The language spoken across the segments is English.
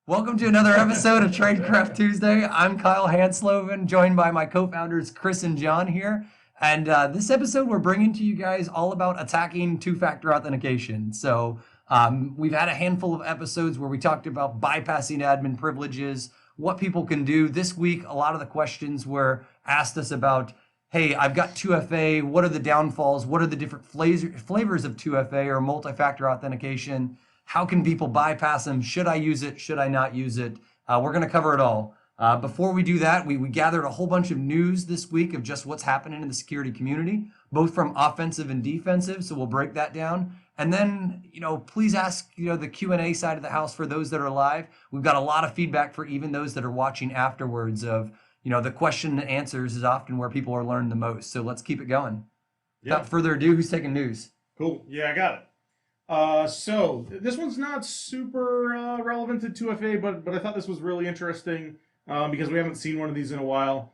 Welcome to another episode of Tradecraft Tuesday. I'm Kyle Hansloven, joined by my co-founders Chris and John here. And this episode, we're bringing to you guys all about attacking two-factor authentication. We've had a handful of episodes where we talked about bypassing admin privileges, what people can do. This week, a lot of the questions were asked us about, hey, I've got 2FA. What are the downfalls? What are the different flavors of 2FA or multi-factor authentication? How can people bypass them? Should I use it? Should I not use it? We're going to cover it all. Before we do that, we gathered a whole bunch of news this week of just what's happening in the security community, both from offensive and defensive. So we'll break that down. And then, please ask, the Q&A side of the house for those that are live. We've got a lot of feedback for even those that are watching afterwards of, the question and answers is often where people are learning the most. So let's keep it going. Yeah. Without further ado, who's taking news? Cool. Yeah, I got it. So this one's not super relevant to 2FA, but I thought this was really interesting because we haven't seen one of these in a while.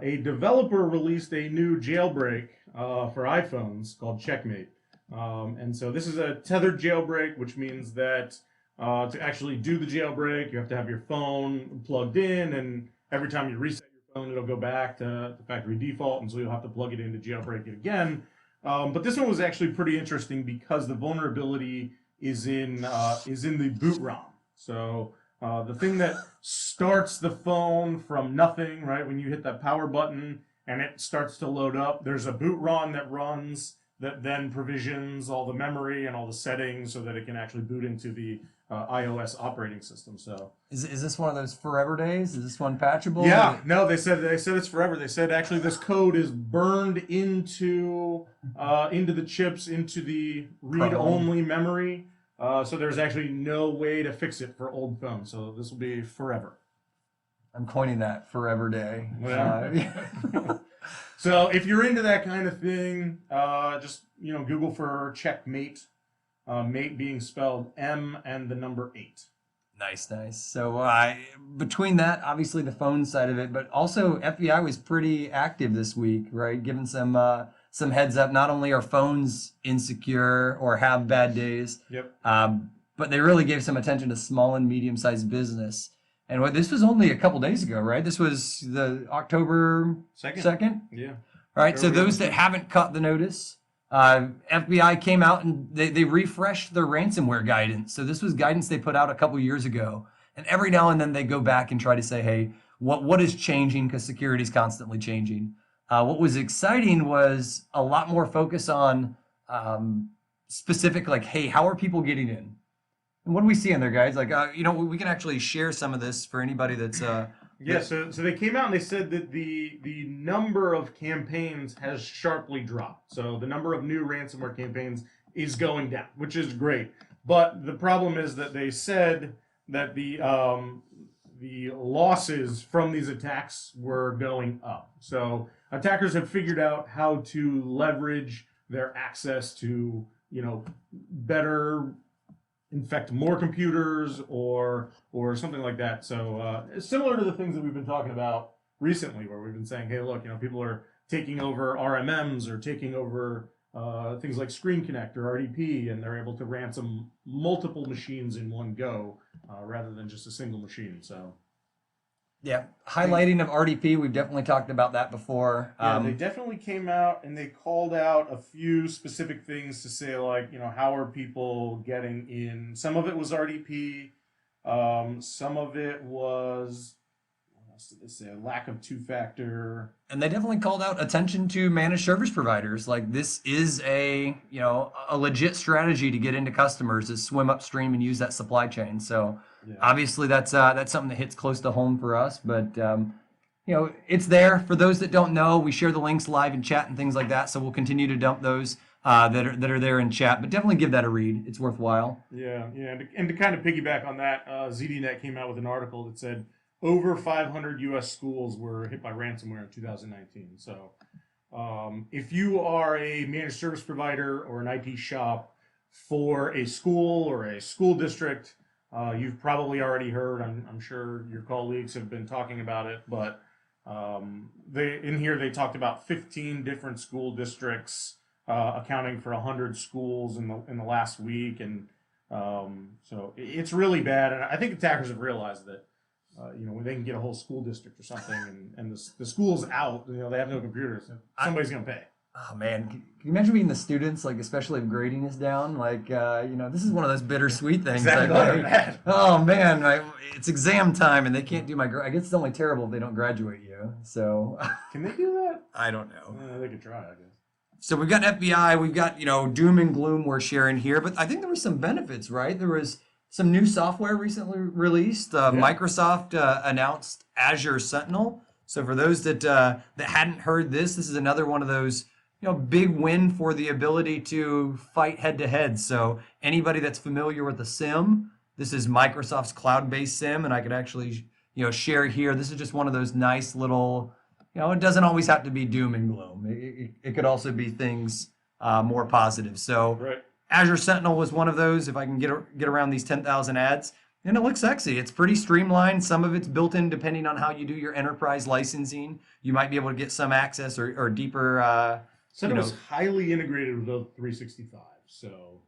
A developer released a new jailbreak for iPhones called Checkmate. And so this is a tethered jailbreak, which means that to actually do the jailbreak, you have to have your phone plugged in, and every time you reset your phone, it'll go back to the factory default, and so you'll have to plug it in to jailbreak it again. But this one was actually pretty interesting because the vulnerability is in the boot ROM. So the thing that starts the phone from nothing, right? When you hit that power button and it starts to load up, there's a boot ROM that runs that then provisions all the memory and all the settings so that it can actually boot into the iOS operating system. So Is this one of those forever days? Is this one patchable? yeah, no, they said it's forever. They said actually this code is burned into the chips, into the read-only memory. So there's actually no way to fix it for old phones. So this will be forever. I'm coining that forever day. Yeah. So if you're into that kind of thing, just Google for Checkmate. Mate being spelled M and the number 8. Nice. So between that, obviously the phone side of it, but also FBI was pretty active this week, right? Giving some heads up. Not only are phones insecure or have bad days, Yep. but they really gave some attention to small and medium-sized business. And this was only a couple days ago, right? This was the October 2nd? Yeah. All right, so those that haven't caught the notice, FBI came out and they refreshed their ransomware guidance. So this was guidance they put out a couple years ago. And every now and then they go back and try to say, hey, what is changing? Because security is constantly changing. What was exciting was a lot more focus on specific, like, hey, how are people getting in? And what do we see in there, guys? Like, we can actually share some of this for anybody that's... Yeah, so they came out and they said that the number of campaigns has sharply dropped. So the number of new ransomware campaigns is going down, which is great. But the problem is that they said that the losses from these attacks were going up. So attackers have figured out how to leverage their access to, better infect more computers or something like that. So similar to the things that we've been talking about recently, where we've been saying, hey, look, people are taking over RMMs or taking over things like Screen Connect or RDP, and they're able to ransom multiple machines in one go rather than just a single machine. So yeah, highlighting of RDP, we've definitely talked about that before. Yeah, they definitely came out and they called out a few specific things to say, like, how are people getting in? Some of it was RDP. Some of it was, what else did they say? A lack of two-factor. And they definitely called out attention to managed service providers. Like, this is a legit strategy to get into customers, is swim upstream and use that supply chain. So Yeah. obviously that's something that hits close to home for us. But it's there for those that don't know. We share the links live in chat and things like that. So we'll continue to dump those that are there in chat. But definitely give that a read. It's worthwhile. Yeah. And to kind of piggyback on that, ZDNet came out with an article that said over 500 U.S. schools were hit by ransomware in 2019. So if you are a managed service provider or an IT shop for a school or a school district, you've probably already heard, I'm sure your colleagues have been talking about it, but they talked about 15 different school districts accounting for 100 schools in the last week, and So it's really bad, and I think attackers have realized that. When they can get a whole school district or something, and the school's out, they have no computers. Somebody's gonna pay. Oh man, can you imagine being the students, like especially if grading is down? Like, this is one of those bittersweet things. Exactly. Like, oh man, it's exam time and they can't do my. I guess it's only terrible if they don't graduate you. So. Can they do that? I don't know. They could try, I guess. So we've got FBI, we've got doom and gloom we're sharing here, but I think there were some benefits, right? There was some new software recently released. Microsoft announced Azure Sentinel. So for those that hadn't heard this is another one of those big win for the ability to fight head to head. So anybody that's familiar with the SIM, this is Microsoft's cloud-based SIM, and I could actually share here. This is just one of those nice little. It doesn't always have to be doom and gloom. It could also be things more positive. So. Right. Azure Sentinel was one of those, if I can get around these 10,000 ads. And it looks sexy. It's pretty streamlined. Some of it's built in depending on how you do your enterprise licensing. You might be able to get some access or deeper. Sentinel was highly integrated with O365. So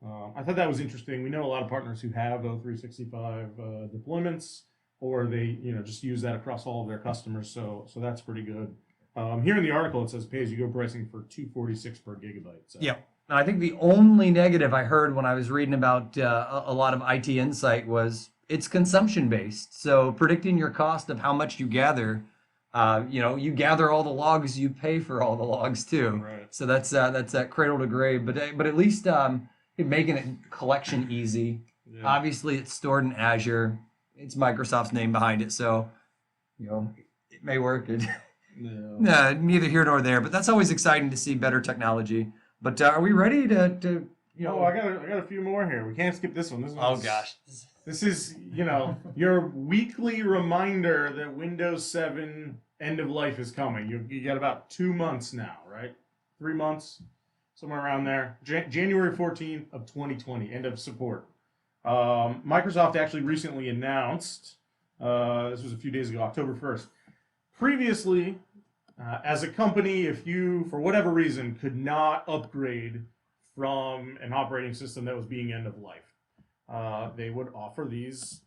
I thought that was interesting. We know a lot of partners who have O365 deployments, or they just use that across all of their customers. So that's pretty good. Here in the article, it says pay-as-you-go pricing for $246 per gigabyte. So. Yeah. I think the only negative I heard when I was reading about a lot of IT Insight was it's consumption based. So predicting your cost of how much you gather, you gather all the logs, you pay for all the logs too. Right. So that's that cradle to grave. But at least making it collection easy. Yeah. Obviously, it's stored in Azure. It's Microsoft's name behind it, so it may work. No, neither here nor there. But that's always exciting to see better technology. But are we ready to Oh, I got a few more here. We can't skip this one. Oh gosh. This is, your weekly reminder that Windows 7 end of life is coming. You got about 2 months now, right? 3 months, somewhere around there. January 14th of 2020, end of support. Microsoft actually recently announced, this was a few days ago, October 1st. Previously, as a company, if you, for whatever reason, could not upgrade from an operating system that was being end of life, they would offer these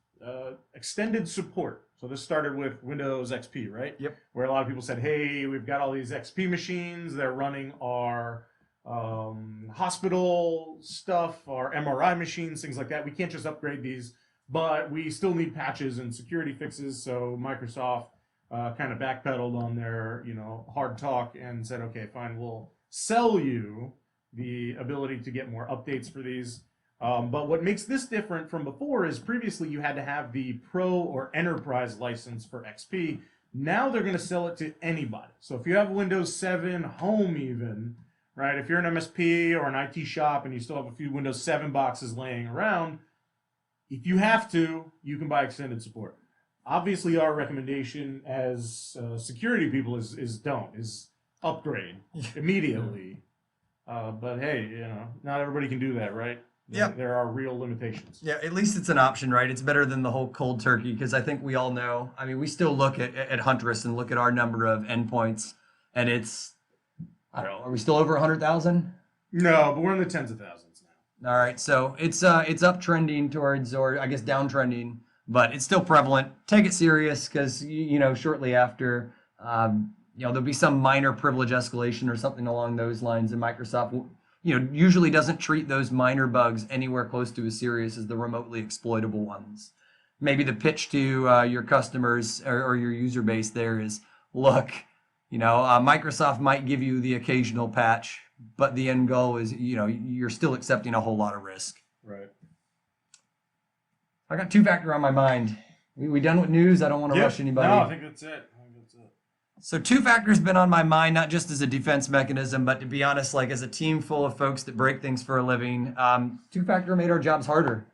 extended support. So this started with Windows XP, right? Yep. Where a lot of people said, hey, we've got all these XP machines. They're running our hospital stuff, our MRI machines, things like that. We can't just upgrade these, but we still need patches and security fixes. So Microsoft kind of backpedaled on their, hard talk and said, okay, fine, we'll sell you the ability to get more updates for these. But what makes this different from before is previously you had to have the Pro or Enterprise license for XP. Now they're going to sell it to anybody. So if you have Windows 7 Home even, right, if you're an MSP or an IT shop and you still have a few Windows 7 boxes laying around, if you have to, you can buy extended support. Obviously, our recommendation as security people is upgrade immediately. But hey, not everybody can do that, right? Yeah. There are real limitations. Yeah, at least it's an option, right? It's better than the whole cold turkey, because I think we all know. I mean, we still look at Huntress and look at our number of endpoints, and it's, I don't know, are we still over 100,000? No, but we're in the tens of thousands now. All right, so it's uptrending towards, or I guess downtrending, but it's still prevalent. Take it serious, because shortly after, there'll be some minor privilege escalation or something along those lines, and Microsoft usually doesn't treat those minor bugs anywhere close to as serious as the remotely exploitable ones. Maybe the pitch to your customers or your user base there is, look, Microsoft might give you the occasional patch, but the end goal is, you're still accepting a whole lot of risk. Right. I got two-factor on my mind. We done with news? I don't want to rush anybody. No, I think that's it. So two-factor's been on my mind, not just as a defense mechanism, but to be honest, like as a team full of folks that break things for a living, two-factor made our jobs harder.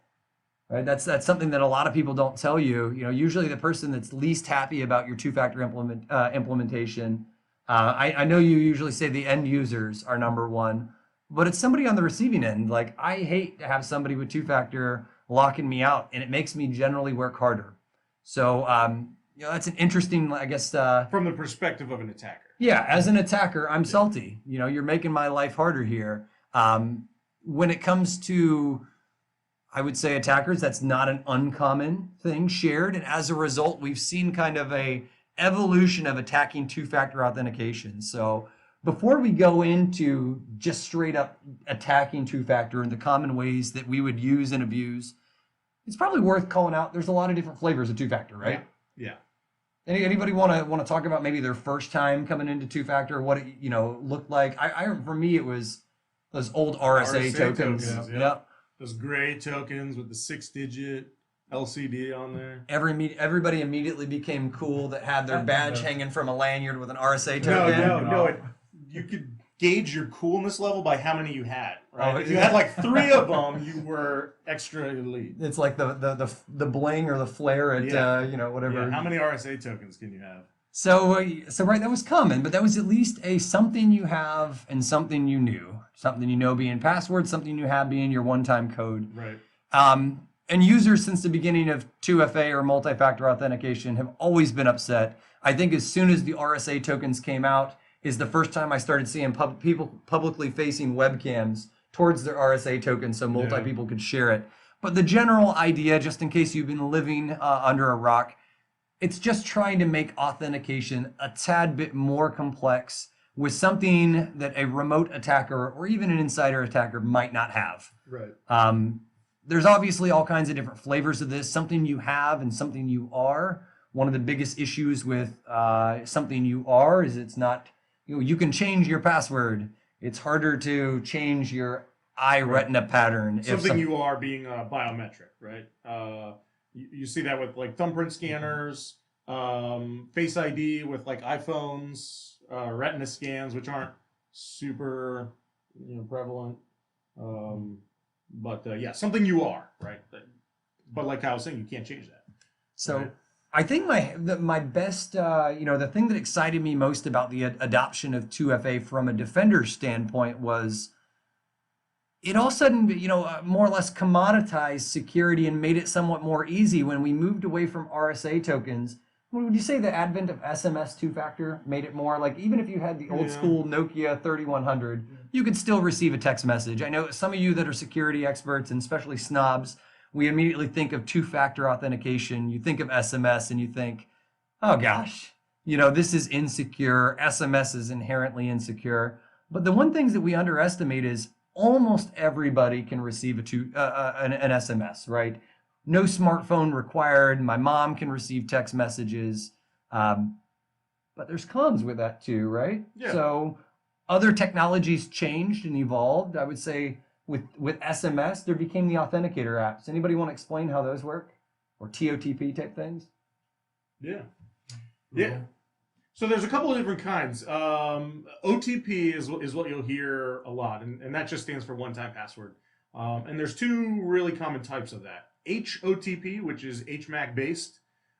Right? That's something that a lot of people don't tell you. Usually the person that's least happy about your two-factor implementation, I know you usually say the end users are number one, but it's somebody on the receiving end. Like, I hate to have somebody with two-factor locking me out, and it makes me generally work harder. So, that's an interesting, I guess. From the perspective of an attacker. Yeah, as an attacker, I'm salty. You're making my life harder here. When it comes to I would say, attackers. That's not an uncommon thing shared. And as a result, we've seen kind of a evolution of attacking two-factor authentication. So before we go into just straight up attacking two-factor and the common ways that we would use and abuse, it's probably worth calling out. There's a lot of different flavors of two-factor, right? Yeah. Anybody want to talk about maybe their first time coming into two-factor, what it looked like? I for me it was those old RSA tokens. Yeah. Those gray tokens with the 6-digit LCD on there. Everybody immediately became cool that had their badge hanging from a lanyard with an RSA token. No. You could gauge your coolness level by how many you had. Right? Oh, if you had like 3 of them, you were extra elite. It's like the bling or the flare at whatever. Yeah. How many RSA tokens can you have? So right, that was common, but that was at least a something you have and something you knew. Something you know being password, something you have being your one-time code. Right. And users since the beginning of 2FA or multi-factor authentication have always been upset. I think as soon as the RSA tokens came out is the first time I started seeing people publicly facing webcams towards their RSA tokens so people could share it. But the general idea, just in case you've been living under a rock, it's just trying to make authentication a tad bit more complex with something that a remote attacker or even an insider attacker might not have. Right. There's obviously all kinds of different flavors of this, something you have and something you are. One of the biggest issues with something you are is it's not, you can change your password. It's harder to change your eye retina pattern. Something you are being biometric, right? You see that with like thumbprint scanners, Face ID with like iPhones, retina scans, which aren't super prevalent. But something you are, right? But like I was saying, you can't change that. So right? I think my best, the thing that excited me most about the adoption of 2FA from a defender standpoint was it all of a sudden, more or less commoditized security and made it somewhat more easy when we moved away from RSA tokens. Would you say the advent of SMS two-factor made it more like, even if you had the old school Nokia 3100, you could still receive a text message? I know some of you that are security experts, and especially snobs, we immediately think of two-factor authentication. You think of SMS and you think, oh gosh, this is insecure. SMS is inherently insecure. But the one thing that we underestimate is almost everybody can receive an SMS, right? No smartphone required. My mom can receive text messages. But there's cons with that too, right? Yeah. So other technologies changed and evolved. I would say with SMS, there became the authenticator apps. Anybody want to explain how those work? Or TOTP type things? Yeah. So there's a couple of different kinds. OTP is what you'll hear a lot, and that just stands for one-time password. And there's 2 really common types of that. HOTP, which is HMAC based,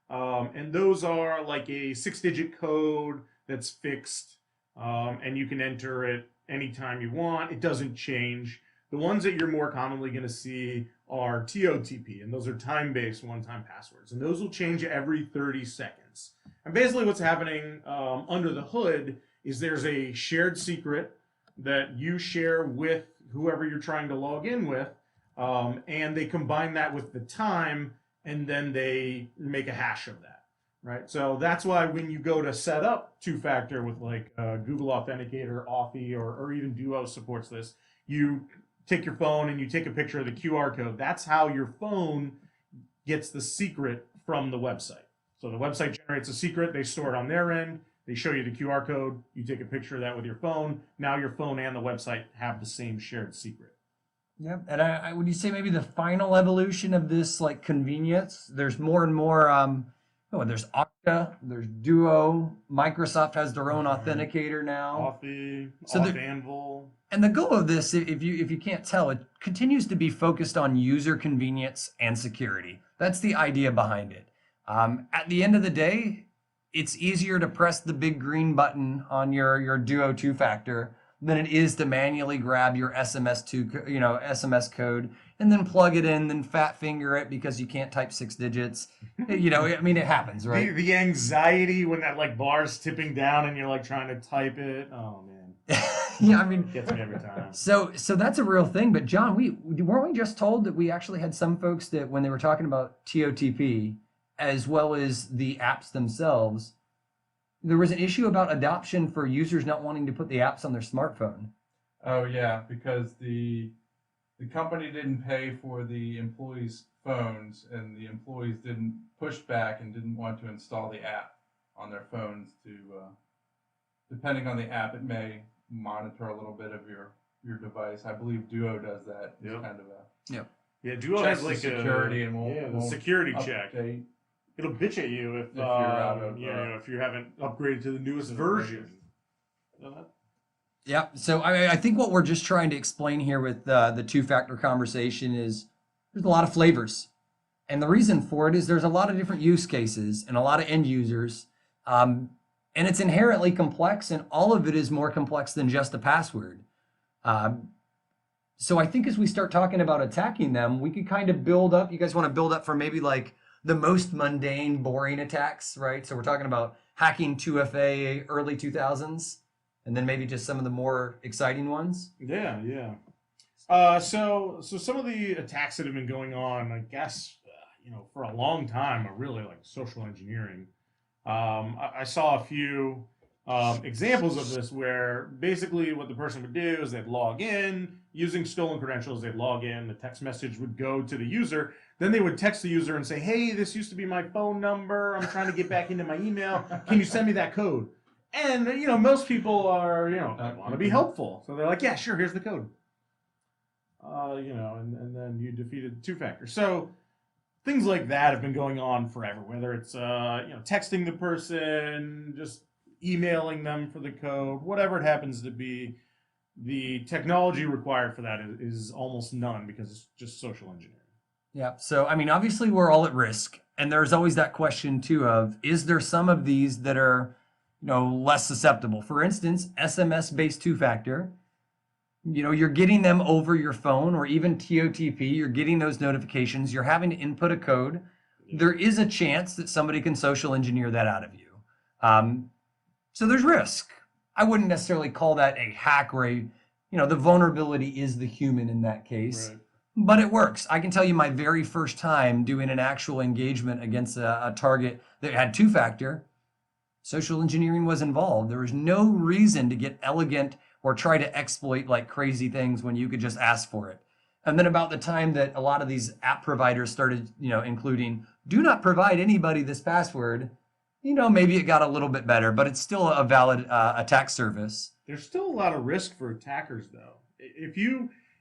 and those are like a 6-digit code that's fixed, and you can enter it anytime you want. It doesn't change. The ones that you're more commonly going to see are TOTP, and those are time-based one-time passwords, and those will change every 30 seconds. And basically what's happening under the hood is there's a shared secret that you share with whoever you're trying to log in with, and they combine that with the time, and then they make a hash of that, right? So that's why when you go to set up two-factor with like Google Authenticator, Authy, or even Duo supports this, you take your phone and you take a picture of the QR code. That's how your phone gets the secret from the website. So the website generates a secret, they store it on their end, they show you the QR code, you take a picture of that with your phone. Now your phone and the website have the same shared secret. Yep. And I would you say maybe the final evolution of this like convenience? There's more and more. There's Okta, there's Duo. Microsoft has their own authenticator now. Authy, Anvil. And the goal of this, if you can't tell, it continues to be focused on user convenience and security. That's the idea behind it. At the end of the day, it's easier to press the big green button on your Duo two-factor than it is to manually grab your SMS code and then plug it in, then fat finger it because you can't type 6 digits. It happens, right? The anxiety when that like bar's tipping down and you're like trying to type it. Oh man. Yeah, I mean, Gets me every time. so that's a real thing. But John, weren't we just told that we actually had some folks that when they were talking about TOTP as well as the apps themselves, there was an issue about adoption for users not wanting to put the apps on their smartphone. Oh yeah, because the company didn't pay for the employees' phones, and the employees didn't push back and didn't want to install the app on their phones. To depending on the app, it may monitor a little bit of your device. I believe Duo does that. It's Yep. kind of a Yep. Yeah, Duo checks has like the security a and won't, the won't security check. update. It'll bitch at you if you're out of, if you haven't upgraded to the newest to the version. Yeah. So I think what we're just trying to explain here with the two-factor conversation is there's a lot of flavors. And the reason for it is there's a lot of different use cases and a lot of end users. And it's inherently complex, and all of it is more complex than just a password. So I think as we start talking about attacking them, we could kind of build up. You guys want to build up for maybe like the most mundane, boring attacks, right? So we're talking about hacking 2FA early 2000s, and then maybe just some of the more exciting ones. Yeah, yeah. So some of the attacks that have been going on, I guess, for a long time are really like social engineering. I saw a few examples of this where basically what the person would do is they'd log in using stolen credentials. They'd log in, the text message would go to the user. Then they would text the user and say, "Hey, this used to be my phone number. I'm trying to get back into my email. Can you send me that code?" And most people are want to be helpful, so they're like, "Yeah, sure. Here's the code." And then you defeated two-factor. So things like that have been going on forever. Whether it's texting the person, just emailing them for the code, whatever it happens to be, the technology required for that is almost none because it's just social engineering. Yeah. So, I mean, obviously we're all at risk. And there's always that question too of, is there some of these that are, less susceptible? For instance, SMS-based two-factor, you're getting them over your phone, or even TOTP, you're getting those notifications, you're having to input a code. There is a chance that somebody can social engineer that out of you. So there's risk. I wouldn't necessarily call that a hack or the vulnerability is the human in that case. Right. But it works. I can tell you my very first time doing an actual engagement against a target that had two-factor, social engineering was involved. There was no reason to get elegant or try to exploit like crazy things when you could just ask for it. And then about the time that a lot of these app providers started, including, do not provide anybody this password, maybe it got a little bit better, but it's still a valid attack service. There's still a lot of risk for attackers, though.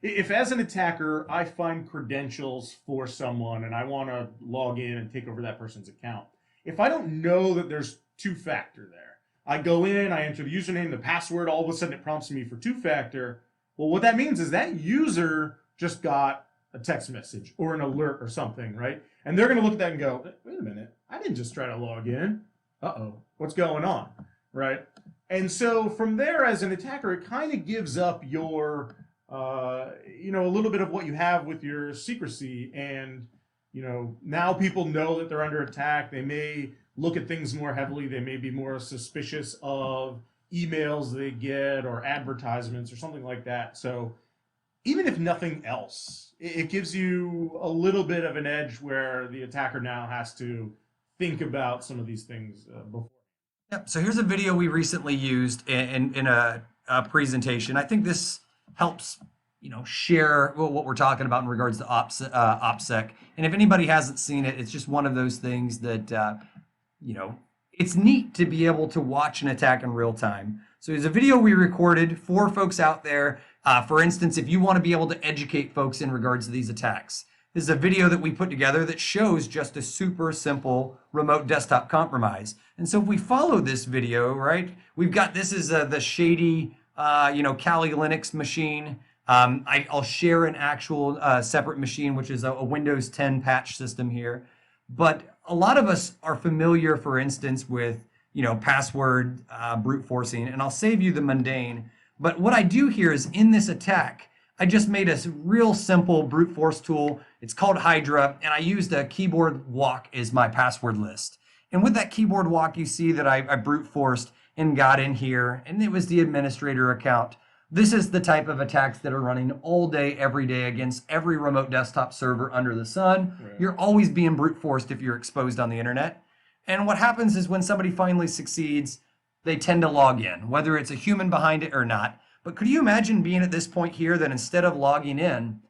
If as an attacker I find credentials for someone and I want to log in and take over that person's account, if I don't know that there's two-factor there, I go in, I enter the username, the password, all of a sudden it prompts me for two-factor. Well, what that means is that user just got a text message or an alert or something, right? And they're going to look at that and go, wait a minute, I didn't just try to log in. Uh-oh, what's going on, right? And so from there, as an attacker, it kind of gives up your, a little bit of what you have with your secrecy. And, now people know that they're under attack. They may look at things more heavily. They may be more suspicious of emails they get or advertisements or something like that. So even if nothing else, it gives you a little bit of an edge where the attacker now has to think about some of these things before. Yep. So here's a video we recently used in a presentation. I think this helps, share what we're talking about in regards to OPSEC. And if anybody hasn't seen it, it's just one of those things that, it's neat to be able to watch an attack in real time. So it's a video we recorded for folks out there. For instance, if you want to be able to educate folks in regards to these attacks. This is a video that we put together that shows just a super simple remote desktop compromise. And so if we follow this video, right, we've got, this is the shady, Kali Linux machine. I'll share an actual separate machine, which is a Windows 10 patch system here. But a lot of us are familiar, for instance, with, password brute forcing, and I'll save you the mundane. But what I do here is in this attack, I just made a real simple brute force tool. It's called Hydra, and I used a keyboard walk as my password list. And with that keyboard walk, you see that I brute forced and got in here, and it was the administrator account. This is the type of attacks that are running all day, every day against every remote desktop server under the sun. Right. You're always being brute forced if you're exposed on the internet. And what happens is when somebody finally succeeds, they tend to log in, whether it's a human behind it or not. But could you imagine being at this point here that instead of logging in,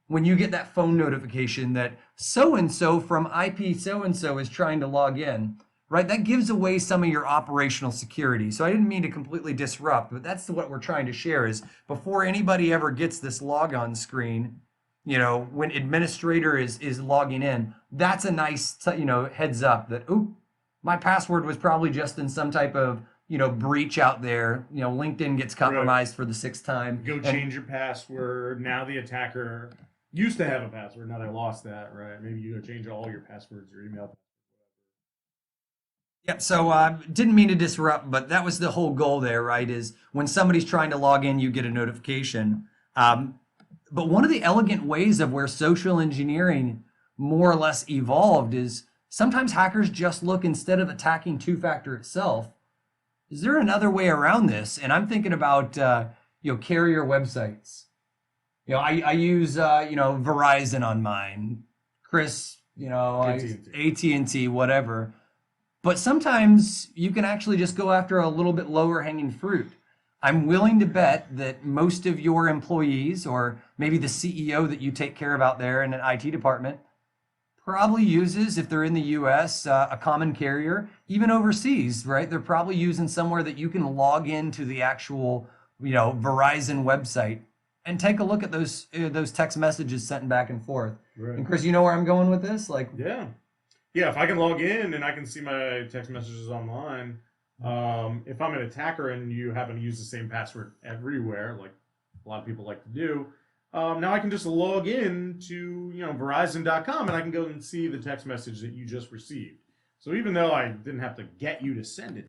when you get that phone notification that so-and-so from IP so-and-so is trying to log in, right? That gives away some of your operational security. So I didn't mean to completely disrupt, but that's what we're trying to share is before anybody ever gets this logon screen, when administrator is logging in, that's a nice, heads up that, oop, my password was probably just in some type of, breach out there. LinkedIn gets compromised for the 6th time. Go change your password. Now the attacker used to have a password. Now they lost that, right? Maybe you go change all your passwords, your email. Yep. So didn't mean to disrupt, but that was the whole goal there, right? Is when somebody's trying to log in, you get a notification. But one of the elegant ways of where social engineering more or less evolved is sometimes hackers just look, instead of attacking two-factor itself, is there another way around this? And I'm thinking about carrier websites. I use Verizon on mine, Chris, AT&T, whatever. But sometimes you can actually just go after a little bit lower hanging fruit. I'm willing to bet that most of your employees, or maybe the CEO that you take care of out there in an IT department, probably uses, if they're in the US, a common carrier. Even overseas, right? They're probably using somewhere that you can log into the actual, Verizon website and take a look at those text messages sent back and forth. Right. And Chris, you know where I'm going with this? Yeah, if I can log in and I can see my text messages online, if I'm an attacker and you happen to use the same password everywhere, like a lot of people like to do, now I can just log in to Verizon.com and I can go and see the text message that you just received. So even though I didn't have to get you to send it.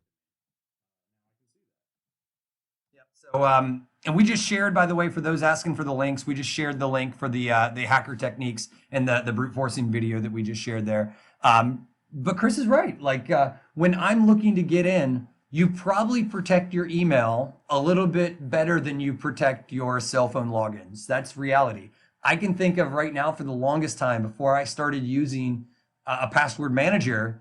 Yep. So and we just shared, by the way, for those asking for the links, we just shared the link for the hacker techniques and the brute forcing video that we just shared there. But Chris is right. When I'm looking to get in, you probably protect your email a little bit better than you protect your cell phone logins. That's reality. I can think of right now, for the longest time before I started using a password manager,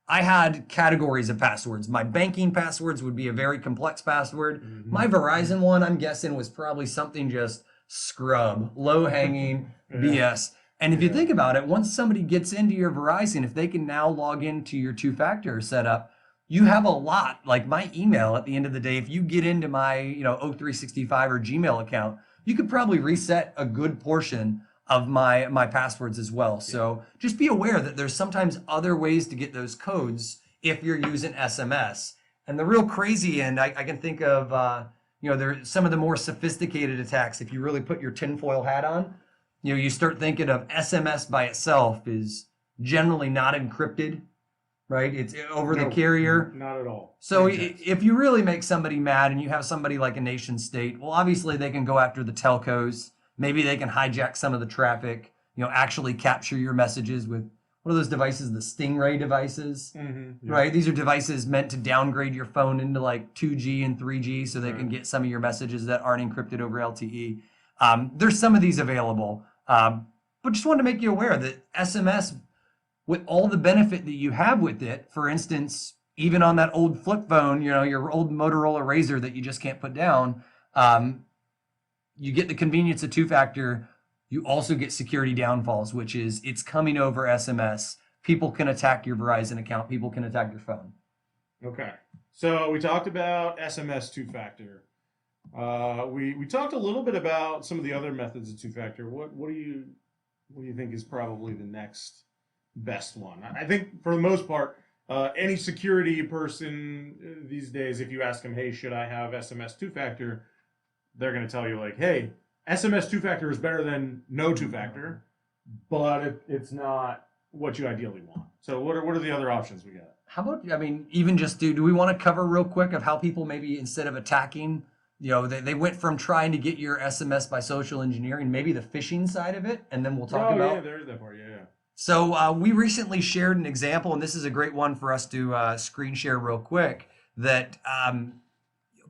I had categories of passwords. My banking passwords would be a very complex password. Mm-hmm. My Verizon one, I'm guessing, was probably something just scrub, low-hanging BS. And if you think about it, once somebody gets into your Verizon, if they can now log into your two-factor setup, you have a lot. Like my email, at the end of the day, if you get into my O365 or Gmail account, you could probably reset a good portion of my passwords as well. So just be aware that there's sometimes other ways to get those codes if you're using SMS. And the real crazy end, I can think of, there's some of the more sophisticated attacks. If you really put your tinfoil hat on, you start thinking of SMS by itself is generally not encrypted, right? It's over the carrier. Not at all. So if you really make somebody mad and you have somebody like a nation state, well, obviously they can go after the telcos. Maybe they can hijack some of the traffic, actually capture your messages with, what are those devices? The Stingray devices, right? These are devices meant to downgrade your phone into like 2G and 3G so they can get some of your messages that aren't encrypted over LTE. There's some of these available, but just wanted to make you aware that SMS, with all the benefit that you have with it, for instance, even on that old flip phone, your old Motorola Razr that you just can't put down, you get the convenience of two-factor. You also get security downfalls, which is it's coming over SMS. People can attack your Verizon account. People can attack your phone. Okay. So we talked about SMS two-factor. We talked a little bit about some of the other methods of two-factor. What do you think is probably the next best one? I think for the most part, any security person these days, if you ask them, hey, should I have SMS two-factor? They're going to tell you like, hey, SMS two-factor is better than no two-factor, but it's not what you ideally want. So what are the other options we got? How about, even just do we want to cover real quick of how people maybe instead of attacking, they went from trying to get your SMS by social engineering, maybe the phishing side of it, and then we'll talk about. Yeah, there's that part, yeah. So we recently shared an example, and this is a great one for us to screen share real quick, that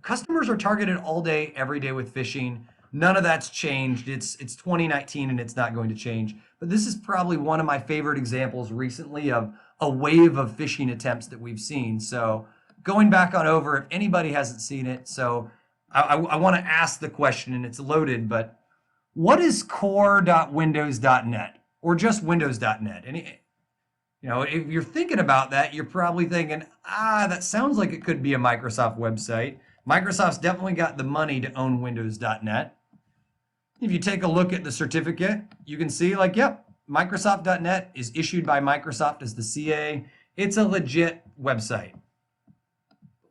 customers are targeted all day, every day with phishing. None of that's changed. It's 2019 and it's not going to change. But this is probably one of my favorite examples recently of a wave of phishing attempts that we've seen. So going back on over, if anybody hasn't seen it, so I want to ask the question, and it's loaded, but what is core.windows.net or just windows.net? Any, if you're thinking about that, you're probably thinking, that sounds like it could be a Microsoft website. Microsoft's definitely got the money to own windows.net. If you take a look at the certificate, you can see yep, Microsoft.net is issued by Microsoft as the CA. It's a legit website.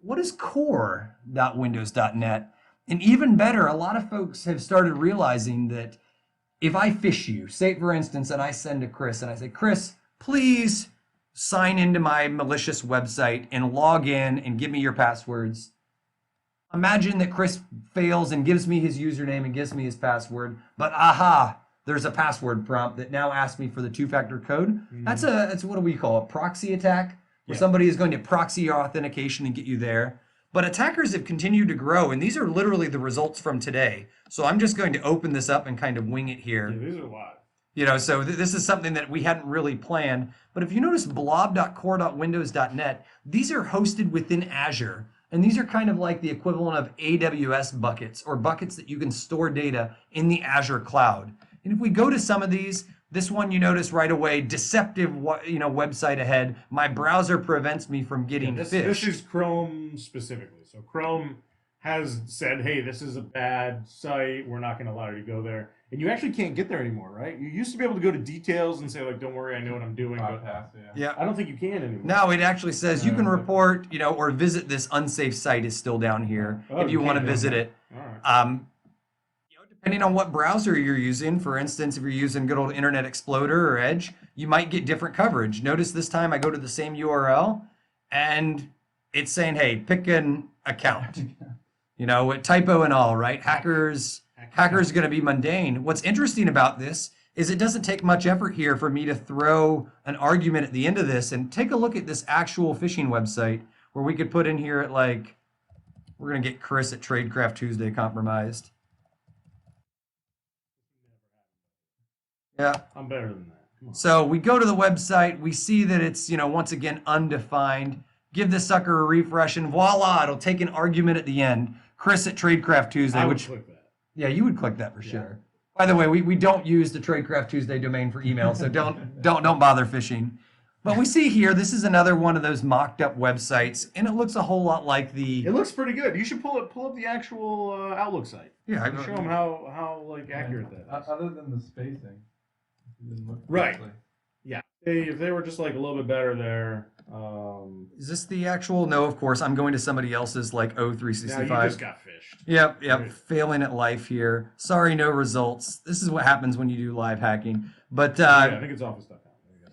What is core.windows.net? And even better, a lot of folks have started realizing that if I phish you, say for instance, and I send to Chris and I say, Chris, please sign into my malicious website and log in and give me your passwords. Imagine that Chris fails and gives me his username and gives me his password, but there's a password prompt that now asks me for the two-factor code. Mm-hmm. That's what do we call a proxy attack, where somebody is going to proxy your authentication and get you there. But attackers have continued to grow, and these are literally the results from today. So I'm just going to open this up and kind of wing it here. Yeah, these are a lot. So this is something that we hadn't really planned. But if you notice blob.core.windows.net, these are hosted within Azure. And these are kind of like the equivalent of AWS buckets, or buckets that you can store data in the Azure cloud. And if we go to some of these, this one you notice right away, deceptive website ahead. My browser prevents me from getting phished. This is Chrome specifically. So Chrome has said, hey, this is a bad site. We're not going to allow you to go there. And you actually can't get there anymore, right? You used to be able to go to details and say, don't worry, I know what I'm doing. Yeah. I don't think you can anymore. No, it actually says you can report, or visit this unsafe site is still down here if you want to visit it. All right. Depending on what browser you're using, for instance, if you're using good old Internet Explorer or Edge, you might get different coverage. Notice this time I go to the same URL and it's saying, hey, pick an account. With typo and all, right? Hackers are going to be mundane. What's interesting about this is it doesn't take much effort here for me to throw an argument at the end of this and take a look at this actual phishing website where we could put in here at we're going to get Chris at Tradecraft Tuesday compromised. Yeah. I'm better than that. Come on. So we go to the website, we see that it's, once again, undefined. Give this sucker a refresh and voila, it'll take an argument at the end. Chris at Tradecraft Tuesday, I would click that. Yeah, you would click that for sure. By the way, we don't use the Tradecraft Tuesday domain for email, so don't bother phishing. But we see here, this is another one of those mocked up websites, and it looks a whole lot like the. It looks pretty good. You should pull up the actual Outlook site. Yeah, I show them how accurate that is. Other than the spacing. Right. Yeah. If they were just a little bit better there. Is this the actual? No, of course. I'm going to somebody else's O365. Now you just got phished. Yep. Right. Failing at life here. Sorry, no results. This is what happens when you do live hacking. But I think it's Office stuff.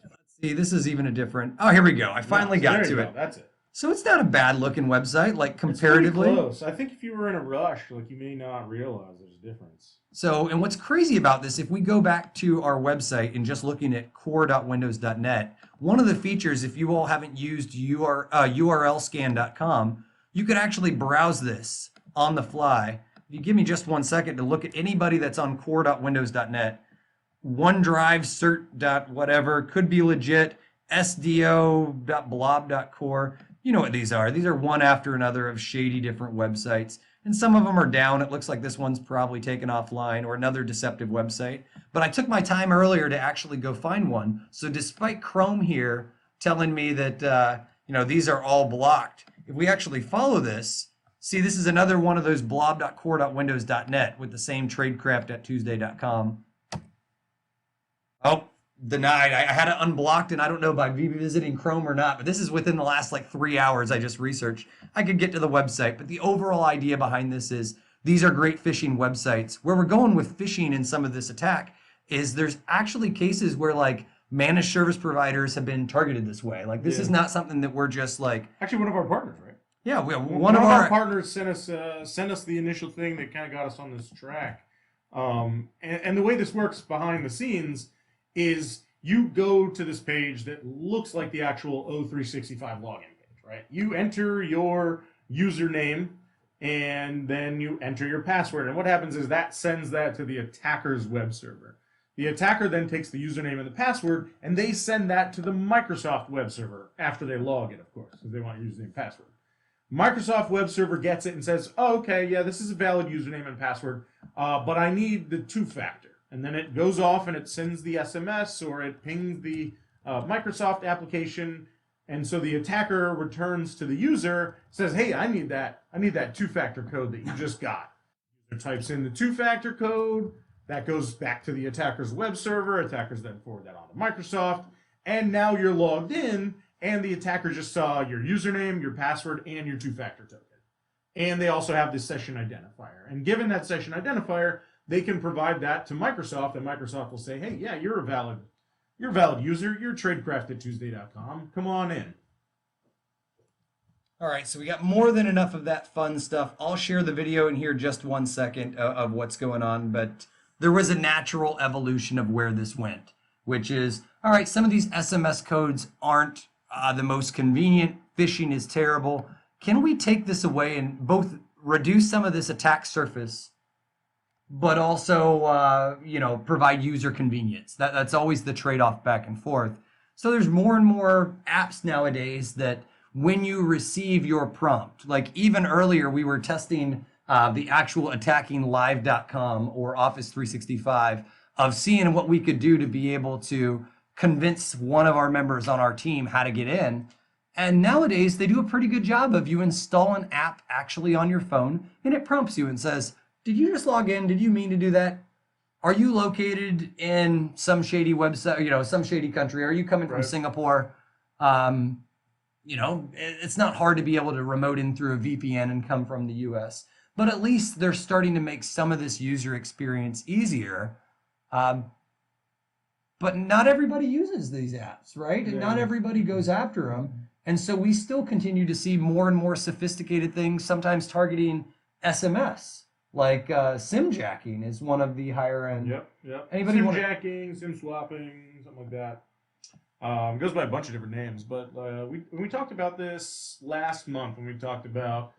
Let's see. This is even a different. Oh, here we go. I finally got to it. That's it. So it's not a bad looking website, comparatively. It's close. I think if you were in a rush, you may not realize there's a difference. So, and what's crazy about this, if we go back to our website and just looking at core.windows.net, one of the features, if you all haven't used urlscan.com, you could actually browse this on the fly. If you give me just 1 second to look at anybody that's on core.windows.net, OneDrive, cert.whatever, could be legit, sdo.blob.core. You know what these are. These are one after another of shady different websites. And some of them are down. It looks like this one's probably taken offline or another deceptive website. But I took my time earlier to actually go find one. So despite Chrome here telling me that, these are all blocked, if we actually follow this, see, this is another one of those blob.core.windows.net with the same tradecraft@tuesday.com. Oh, denied. I had it unblocked, and I don't know by revisiting Chrome or not, but this is within the last 3 hours I just researched. I could get to the website, but the overall idea behind this is these are great phishing websites. Where we're going with phishing in some of this attack is there's actually cases where managed service providers have been targeted this way. This is not something that we're just Actually, one of our partners, right? Yeah, one of our partners sent us the initial thing that kind of got us on this track. And the way this works behind the scenes is you go to this page that looks like the actual O365 login page, right? You enter your username and then you enter your password. And what happens is that sends that to the attacker's web server. The attacker then takes the username and the password, and they send that to the Microsoft web server after they log in, of course, because they want username and password. Microsoft web server gets it and says, oh, okay, yeah, this is a valid username and password, but I need the two-factor. And then it goes off and it sends the SMS or it pings the Microsoft application. And so the attacker returns to the user, says, hey, I need that two-factor code that you just got. The user types in the two-factor code. That goes back to the attacker's web server. Attackers then forward that on to Microsoft. And now you're logged in, and the attacker just saw your username, your password, and your two-factor token. And they also have this session identifier. And given that session identifier, they can provide that to Microsoft, and Microsoft will say, hey, yeah, you're a valid user. You're Tradecraft at Tuesday.com. Come on in. All right, so we got more than enough of that fun stuff. I'll share the video in here just 1 second of what's going on, but there was a natural evolution of where this went, which is, all right, some of these SMS codes aren't the most convenient. Phishing is terrible. Can we take this away and both reduce some of this attack surface, but also, provide user convenience? That's always the trade-off back and forth. So there's more and more apps nowadays that when you receive your prompt, like even earlier we were testing the actual attackinglive.com or Office 365 of seeing what we could do to be able to convince one of our members on our team how to get in. And nowadays they do a pretty good job of you install an app actually on your phone and it prompts you and says, did you just log in? Did you mean to do that? Are you located in some shady website, some shady country? Are you coming from Singapore? It's not hard to be able to remote in through a VPN and come from the US, but at least they're starting to make some of this user experience easier. But not everybody uses these apps, right? And not everybody goes after them. And so we still continue to see more and more sophisticated things, sometimes targeting SMS. Like SIM jacking is one of the higher end. Yep. Anybody SIM jacking, SIM swapping, something like that. It goes by a bunch of different names, but we talked about this last month when we talked about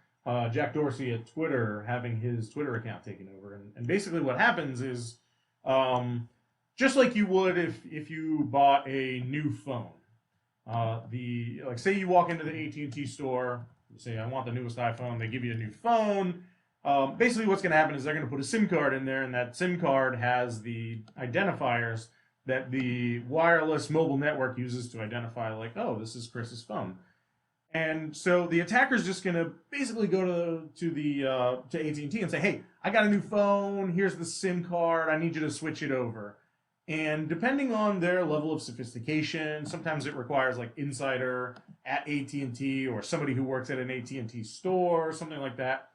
Jack Dorsey at Twitter having his Twitter account taken over. And basically what happens is, just like you would if you bought a new phone, say you walk into the AT&T store, you say, I want the newest iPhone, they give you a new phone. Basically what's going to happen is they're going to put a SIM card in there, and that SIM card has the identifiers that the wireless mobile network uses to identify, like, oh, this is Chris's phone. And so the attacker's just going to basically go to AT&T and say, hey, I got a new phone, here's the SIM card, I need you to switch it over. And depending on their level of sophistication, sometimes it requires like insider at AT&T or somebody who works at an AT&T store, something like that.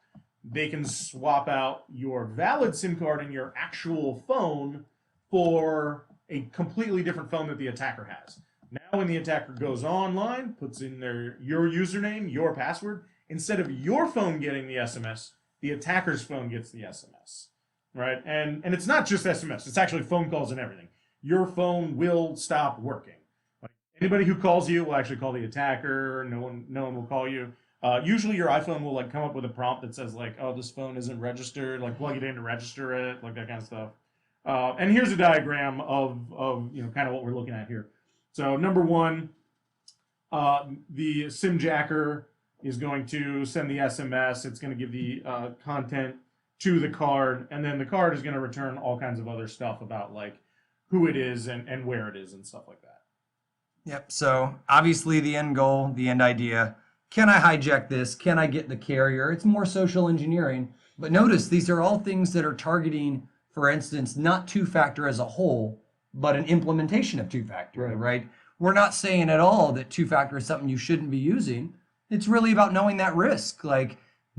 They can swap out your valid SIM card in your actual phone for a completely different phone that the attacker has. Now when the attacker goes online, puts in your username, your password, instead of your phone getting the SMS, the attacker's phone gets the SMS. Right? And it's not just SMS, it's actually phone calls and everything. Your phone will stop working. Like, anybody who calls you will actually call the attacker, no one will call you. Usually your iPhone will come up with a prompt that says oh, this phone isn't registered, plug it in to register it, that kind of stuff. And here's a diagram of kind of what we're looking at here. So number one, the SIM jacker is going to send the SMS. It's going to give the content to the card, and then the card is going to return all kinds of other stuff about who it is and where it is and stuff like that. Yep. So obviously the end goal, the end idea, can I hijack this? Can I get the carrier? It's more social engineering. But notice these are all things that are targeting, for instance, not two-factor as a whole, but an implementation of two-factor, right? We're not saying at all that two-factor is something you shouldn't be using. It's really about knowing that risk.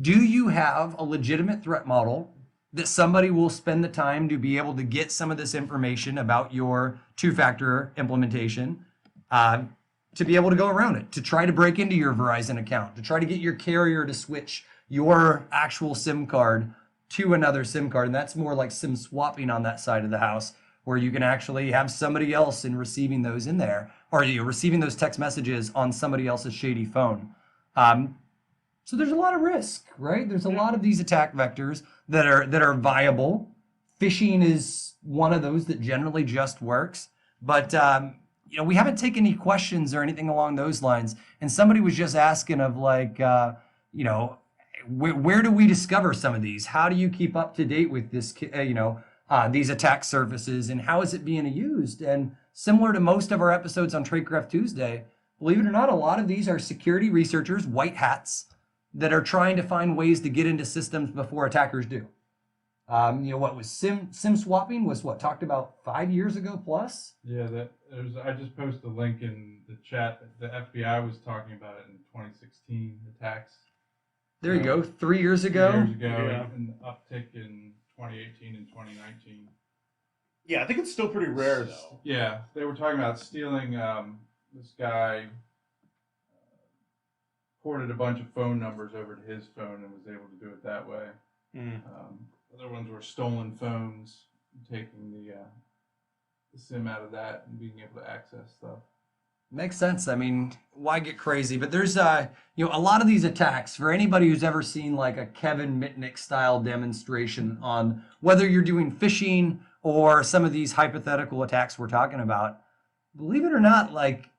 Do you have a legitimate threat model that somebody will spend the time to be able to get some of this information about your two-factor implementation, to be able to go around it, to try to break into your Verizon account, to try to get your carrier to switch your actual SIM card to another SIM card? And that's more like SIM swapping on that side of the house, where you can actually have somebody else in receiving those in there, or you're receiving those text messages on somebody else's shady phone. So there's a lot of risk, right? There's a lot of these attack vectors that are viable. Phishing is one of those that generally just works, but we haven't taken any questions or anything along those lines. And somebody was just asking of like, where do we discover some of these? How do you keep up to date with this, these attack surfaces, and how is it being used? And similar to most of our episodes on Tradecraft Tuesday, believe it or not, a lot of these are security researchers, white hats, that are trying to find ways to get into systems before attackers do. What was SIM swapping was talked about 5 years ago plus? Yeah, I just posted a link in the chat. The FBI was talking about it in 2016 attacks. There you go, 3 years ago. 3 years ago, Yeah. and uptick in 2018 and 2019. Yeah, I think it's still pretty rare though. Yeah, they were talking about stealing. This guy ported a bunch of phone numbers over to his phone and was able to do it that way. Other ones were stolen phones, taking the SIM out of that and being able to access stuff. Makes sense. I mean, why get crazy? But there's a lot of these attacks. For anybody who's ever seen like a Kevin Mitnick style demonstration on whether you're doing phishing or some of these hypothetical attacks we're talking about, believe it or not, like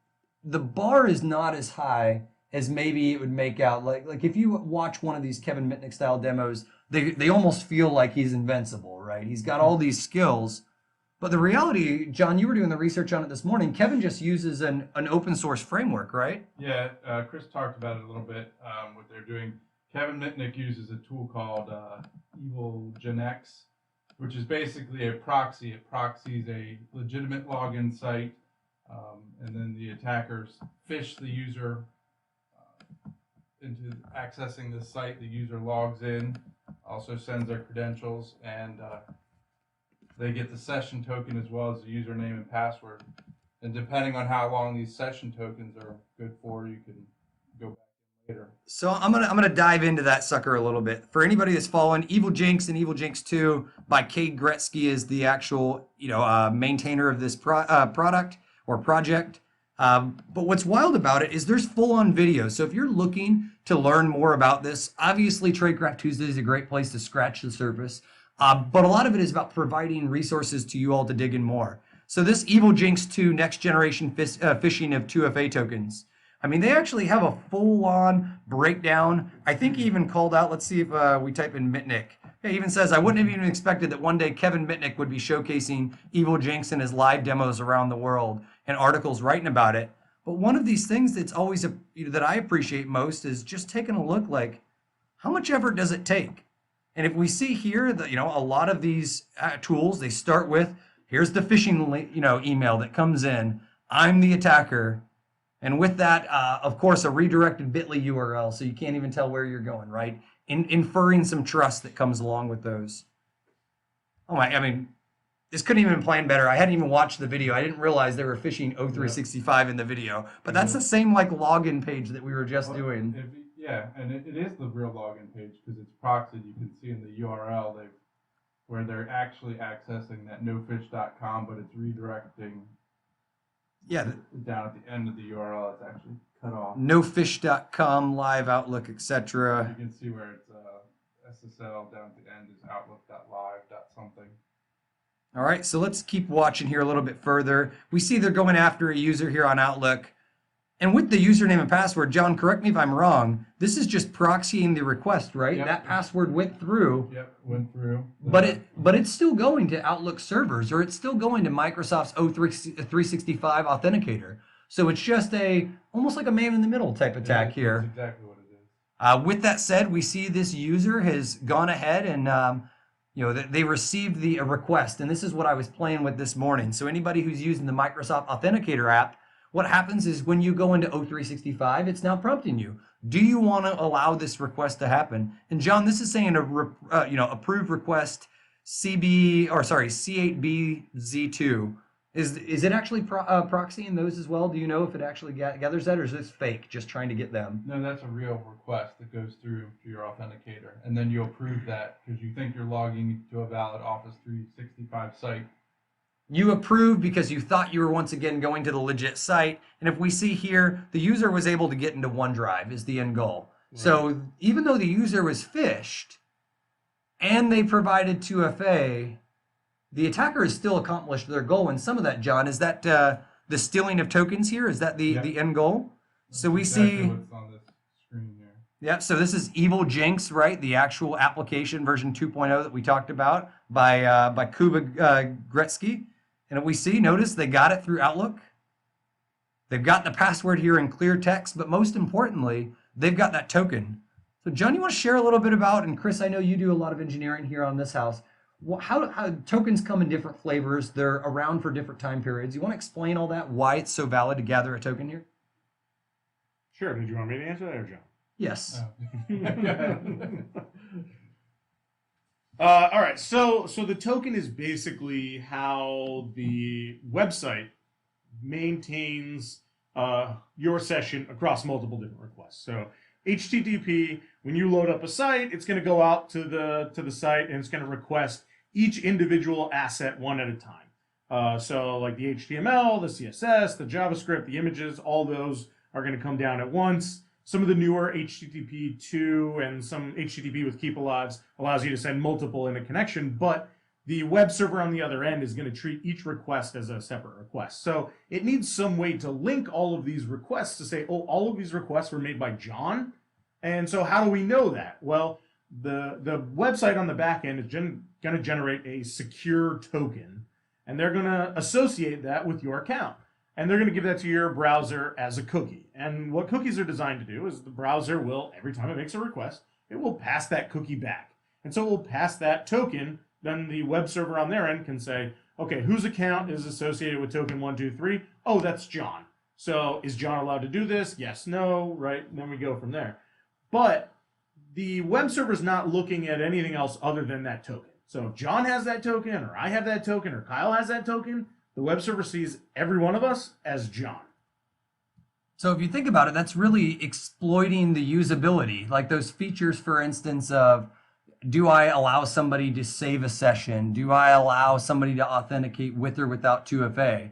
the bar is not as high as maybe it would make out. Like if you watch one of these Kevin Mitnick style demos, they almost feel like he's invincible, right? He's got all these skills. But the reality, John, you were doing the research on it this morning. Kevin just uses an open source framework, right? Yeah, Chris talked about it a little bit, what they're doing. Kevin Mitnick uses a tool called Evilginx, which is basically a proxy. It proxies a legitimate login site, and then the attackers phish the user into accessing the site. The user logs in, also sends their credentials, and they get the session token as well as the username and password. And depending on how long these session tokens are good for, you can go back later. So I'm gonna dive into that sucker a little bit. For anybody that's following, Evilginx and Evilginx 2 by Cade Gretzky is the actual maintainer of this product or project. But what's wild about it is there's full-on video. So if you're looking to learn more about this, obviously Tradecraft Tuesday is a great place to scratch the surface. But a lot of it is about providing resources to you all to dig in more. So this Evilginx 2 next generation phishing of 2FA tokens. I mean, they actually have a full-on breakdown. I think he even called out, let's see if we type in Mitnick. He even says, I wouldn't have even expected that one day Kevin Mitnick would be showcasing Evilginx in his live demos around the world and articles writing about it. But one of these things that's always that I appreciate most is just taking a look like, how much effort does it take? And if we see here that, a lot of these tools, they start with, here's the phishing, email that comes in. I'm the attacker. And with that, of course, a redirected bit.ly URL, so you can't even tell where you're going, right? Inferring some trust that comes along with those. This couldn't even been planned better. I hadn't even watched the video. I didn't realize they were phishing O365 in the video. But that's the same login page that we were just doing. Yeah, and it is the real login page because it's proxied. You can see in the URL where they're actually accessing that nofish.com, but it's redirecting. Yeah. Down at the end of the URL, it's actually cut off. Nofish.com, live Outlook, etc. You can see where it's SSL down at the end is outlook.live.something. All right, so let's keep watching here a little bit further. We see they're going after a user here on Outlook. And with the username and password, John, correct me if I'm wrong, this is just proxying the request, right? Yep. That password went through. Yep, went through. But it's still going to Outlook servers, or it's still going to Microsoft's O365 Authenticator. So it's just almost like a man-in-the-middle type attack here. That's exactly what it is. With that said, we see this user has gone ahead and they received the request, and this is what I was playing with this morning. So anybody who's using the Microsoft Authenticator app, what happens is when you go into O365, it's now prompting you. Do you want to allow this request to happen? And John, this is saying approved request C8BZ2. Is it actually proxying those as well? Do you know if it actually gathers that, or is this fake, just trying to get them? No, that's a real request that goes through to your authenticator, and then you approve that because you think you're logging to a valid Office 365 site. You approve because you thought you were once again going to the legit site. And if we see here, the user was able to get into OneDrive is the end goal. So even though the user was phished and they provided 2FA, the attacker has still accomplished their goal. And some of that, John, is that the stealing of tokens here? Is that the end goal? So we exactly see. What's on this screen here. Yeah, so this is Evilginx, right? The actual application version 2.0 that we talked about by Kuba Gretzky. And we see, notice they got it through Outlook. They've got the password here in clear text, but most importantly, they've got that token. So John, you want to share a little bit about, and Chris, I know you do a lot of engineering here on this house, how tokens come in different flavors. They're around for different time periods. You want to explain all that, why it's so valid to gather a token here? Sure. Did you want me to answer that or John? Yes. All right. So the token is basically how the website maintains your session across multiple different requests. So HTTP, when you load up a site, it's going to go out to the site and it's going to request each individual asset one at a time. So like the HTML, the CSS, the JavaScript, the images, all those are going to come down at once. Some of the newer HTTP 2 and some HTTP with keep alives allows you to send multiple in a connection, but the web server on the other end is going to treat each request as a separate request. So it needs some way to link all of these requests to say, oh, all of these requests were made by John. And so how do we know that? Well, the website on the back end is going to generate a secure token, and they're going to associate that with your account. And they're going to give that to your browser as a cookie. And what cookies are designed to do is the browser will, every time it makes a request, it will pass that cookie back. And so it will pass that token. Then the web server on their end can say, okay, whose account is associated with token 123? Oh, that's John. So is John allowed to do this? Yes, no, right? And then we go from there. But the web server is not looking at anything else other than that token. So if John has that token, or I have that token, or Kyle has that token, the web server sees every one of us as John. So if you think about it, that's really exploiting the usability, like those features, for instance, of do I allow somebody to save a session? Do I allow somebody to authenticate with or without 2FA?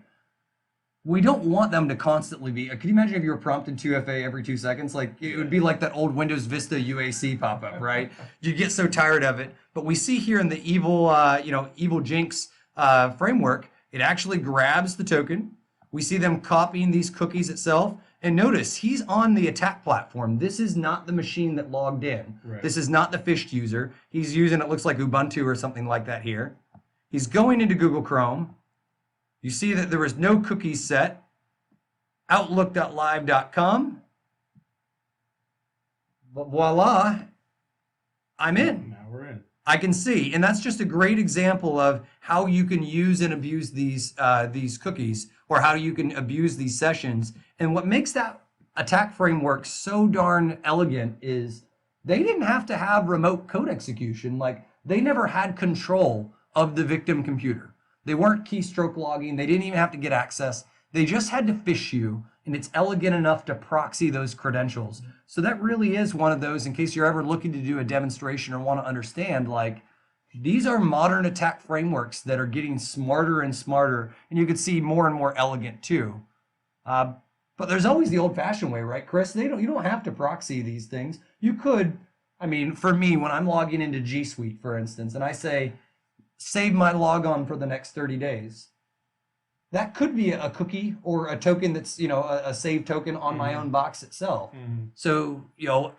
We don't want them to constantly be, can you imagine if you were prompted 2FA every 2 seconds? Like it would be like that old Windows Vista UAC pop-up, right? You get so tired of it. But we see here in the Evilginx framework, it actually grabs the token. We see them copying these cookies itself. And notice, he's on the attack platform. This is not the machine that logged in. Right. This is not the phished user. He's using, it looks like Ubuntu or something like that here. He's going into Google Chrome. You see that there was no cookies set. Outlook.live.com. Voila, I'm in. Now we're in. I can see, and that's just a great example of how you can use and abuse these cookies, or how you can abuse these sessions. And what makes that attack framework so darn elegant is they didn't have to have remote code execution. Like they never had control of the victim computer. They weren't keystroke logging. They didn't even have to get access. They just had to phish you, and it's elegant enough to proxy those credentials. So that really is one of those, in case you're ever looking to do a demonstration or want to understand, like, these are modern attack frameworks that are getting smarter and smarter, and you can see more and more elegant too. But there's always the old-fashioned way, right, Chris? You don't have to proxy these things. You could, I mean, for me, when I'm logging into G Suite, for instance, and I say, save my logon for the next 30 days, that could be a cookie or a token that's, a save token on my own box itself. So,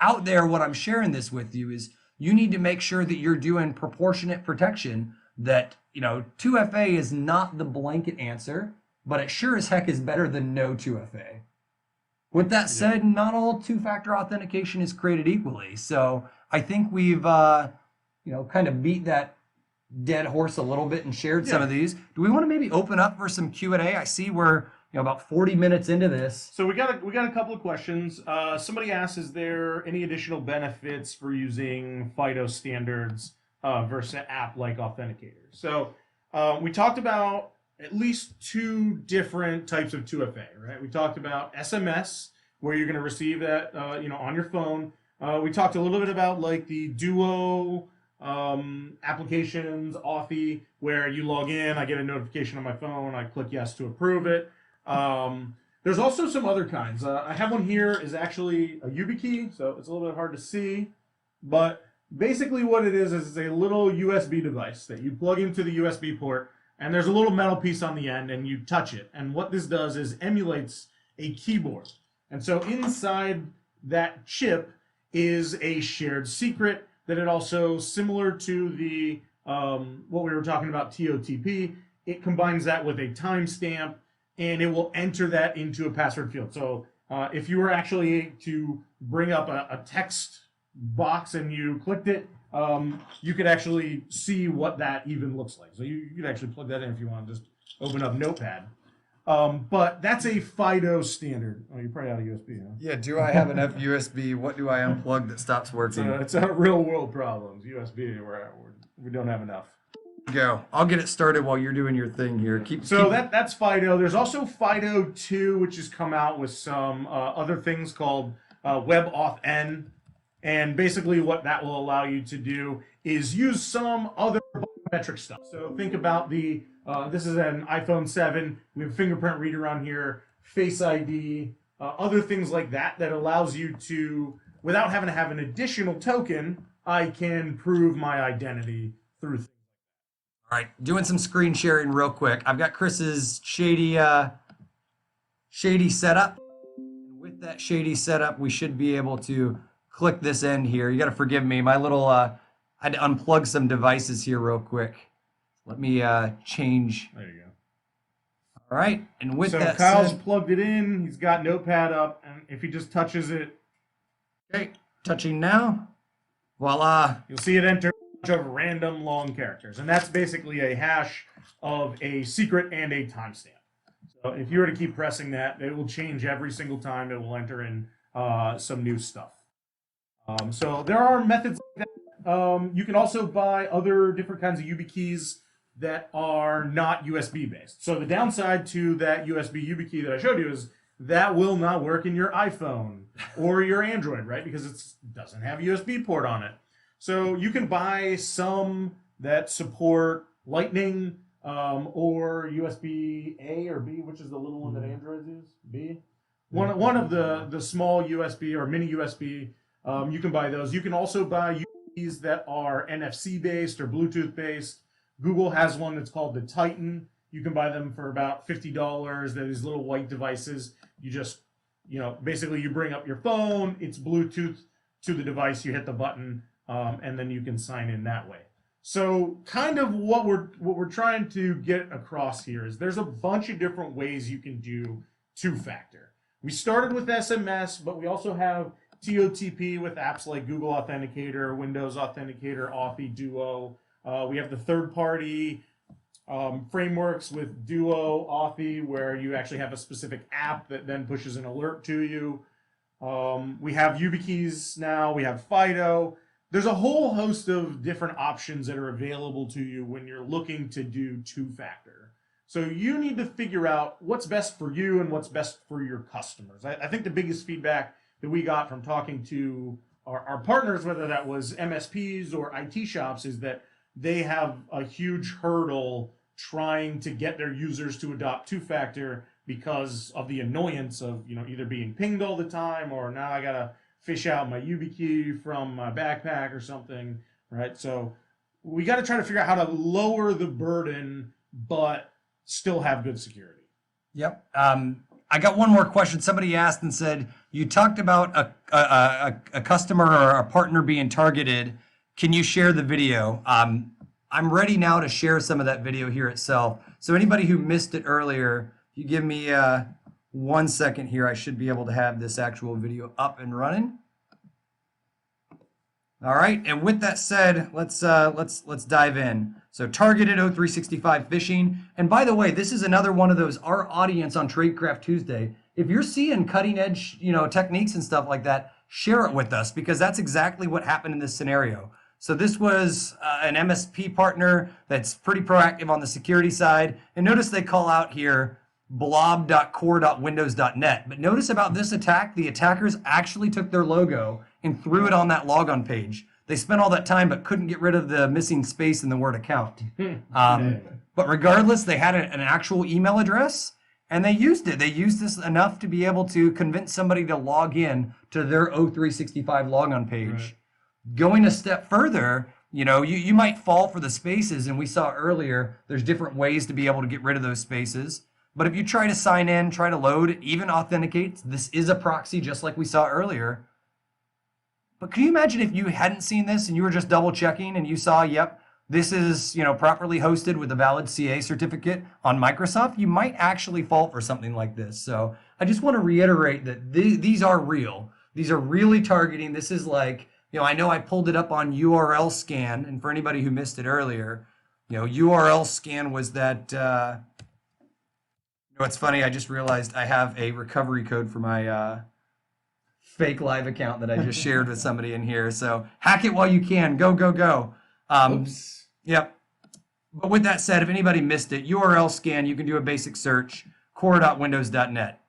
out there, what I'm sharing this with you is you need to make sure that you're doing proportionate protection, that, 2FA is not the blanket answer, but it sure as heck is better than no 2FA. With that said, not all two-factor authentication is created equally. So I think we've, kind of beat that dead horse a little bit and shared some of these. Do we want to maybe open up for some Q&A? I see we're about 40 minutes into this. So we got a couple of questions. Somebody asked, is there any additional benefits for using FIDO standards versus an app like Authenticator? So we talked about at least 2 different types of 2FA, right? We talked about SMS, where you're going to receive that on your phone. We talked a little bit about like the Duo applications, Authy, where you log in, I get a notification on my phone, I click yes to approve it. There's also some other kinds. I have one here is actually a YubiKey, so it's a little bit hard to see. But basically what it is it's a little USB device that you plug into the USB port, and there's a little metal piece on the end, and you touch it. And what this does is emulates a keyboard. And so inside that chip is a shared secret that it also, similar to the what we were talking about, TOTP, it combines that with a timestamp, and it will enter that into a password field. So if you were actually to bring up a text box and you clicked it, you could actually see what that even looks like. So you could actually plug that in if you want to just open up Notepad. But that's a FIDO standard. Oh, you're probably out of USB, huh? Yeah, do I have enough USB? What do I unplug that stops working? It's a real world problems. USB, we don't have enough. Go. I'll get it started while you're doing your thing here. That's FIDO. There's also FIDO 2, which has come out with some other things called WebAuthn. And basically what that will allow you to do is use some other biometric stuff. So think about this is an iPhone 7. We have a fingerprint reader on here, Face ID, other things like that allows you to, without having to have an additional token, I can prove my identity through things. All right, doing some screen sharing real quick. I've got Chris's shady setup. And with that shady setup, we should be able to click this end here. You got to forgive me. My little, I had to unplug some devices here real quick. Let me change. There you go. All right, and with that Kyle's said, plugged it in. He's got Notepad up, and if he just touches it, okay, touching now. Voila. you'll see it enter a bunch of random long characters, and that's basically a hash of a secret and a timestamp. So if you were to keep pressing that, it will change every single time. It will enter in some new stuff. So there are methods like that. You can also buy other different kinds of YubiKeys that are not USB based. So the downside to that USB YubiKey that I showed you is that will not work in your iPhone or your Android, right? Because it doesn't have a USB port on it. So you can buy some that support Lightning or USB A or B, which is the little one that Androids use. B. One of the small USB or mini USB. You can buy those. You can also buy UBs that are NFC based or Bluetooth based. Google has one that's called the Titan. You can buy them for about $50. They're these little white devices. You just, basically you bring up your phone, it's Bluetooth to the device, you hit the button, and then you can sign in that way. So kind of what we're trying to get across here is there's a bunch of different ways you can do two-factor. We started with SMS, but we also have TOTP with apps like Google Authenticator, Windows Authenticator, Authy, Duo. We have the third-party frameworks with Duo, Authy, where you actually have a specific app that then pushes an alert to you. We have YubiKeys now. We have FIDO. There's a whole host of different options that are available to you when you're looking to do two-factor. So you need to figure out what's best for you and what's best for your customers. I think the biggest feedback that we got from talking to our partners, whether that was MSPs or IT shops, is that they have a huge hurdle trying to get their users to adopt two-factor because of the annoyance of either being pinged all the time or now I gotta fish out my YubiKey from my backpack or something, right? So we got to try to figure out how to lower the burden but still have good security. Yep. I got one more question. Somebody asked and said, you talked about a customer or a partner being targeted. Can you share the video? I'm ready now to share some of that video here itself. So anybody who missed it earlier, if you give me 1 second here, I should be able to have this actual video up and running. All right, and with that said, let's dive in. So targeted O365 phishing. And by the way, this is another one of those, our audience on Tradecraft Tuesday. If you're seeing cutting edge, techniques and stuff like that, share it with us because that's exactly what happened in this scenario. So this was an MSP partner that's pretty proactive on the security side. And notice they call out here blob.core.windows.net. But notice about this attack, the attackers actually took their logo and threw it on that logon page. They spent all that time but couldn't get rid of the missing space in the word account. But regardless, they had an actual email address And they used it. They used this enough to be able to convince somebody to log in to their O365 logon page. Right. Going a step further, you might fall for the spaces, and we saw earlier there's different ways to be able to get rid of those spaces. But if you try to sign in, try to load, even authenticate, this is a proxy just like we saw earlier. But can you imagine if you hadn't seen this and you were just double checking and you saw, yep, this is properly hosted with a valid CA certificate on Microsoft? You might actually fall for something like this. So I just want to reiterate that these are real. These are really targeting. This is like, I know I pulled it up on URL scan, and for anybody who missed it earlier, URL scan was that. It's funny. I just realized I have a recovery code for my fake live account that I just shared with somebody in here. So hack it while you can. Go, go, go. Oops. Yep. But with that said, if anybody missed it, URL scan, you can do a basic search, core.windows.net.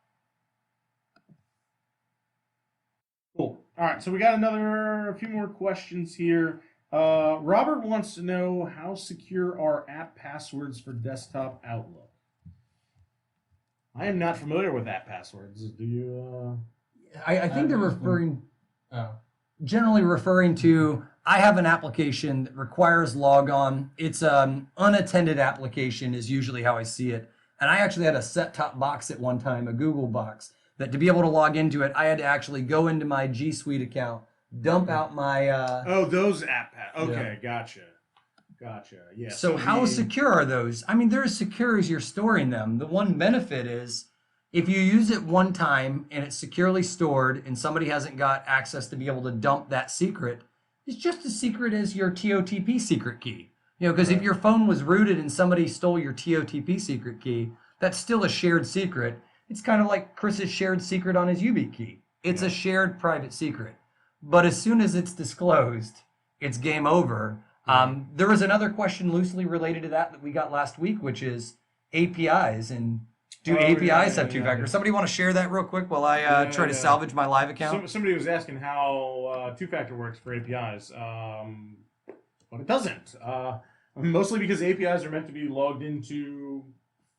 Cool. All right, so we got a few more questions here. Robert wants to know, how secure are app passwords for desktop Outlook? I am not familiar with app passwords. Do you? I think they're referring, Oh. generally referring to, I have an application that requires logon. It's an unattended application is usually how I see it. And I actually had a set-top box at one time, a Google box, that to be able to log into it, I had to actually go into my G Suite account, dump out my... Oh, those app Okay, gotcha. Yeah. So how secure are those? I mean, they're as secure as you're storing them. The one benefit is if you use it one time and it's securely stored and somebody hasn't got access to be able to dump that secret, it's just as secret as your TOTP secret key. Because if your phone was rooted and somebody stole your TOTP secret key, that's still a shared secret. It's kind of like Chris's shared secret on his UB key. It's a shared private secret. But as soon as it's disclosed, it's game over. There was another question loosely related to that we got last week, which is APIs. And do APIs have two-factor? Somebody want to share that real quick while I try to salvage my live account? Somebody was asking how two-factor works for APIs, but it doesn't. Mostly because APIs are meant to be logged into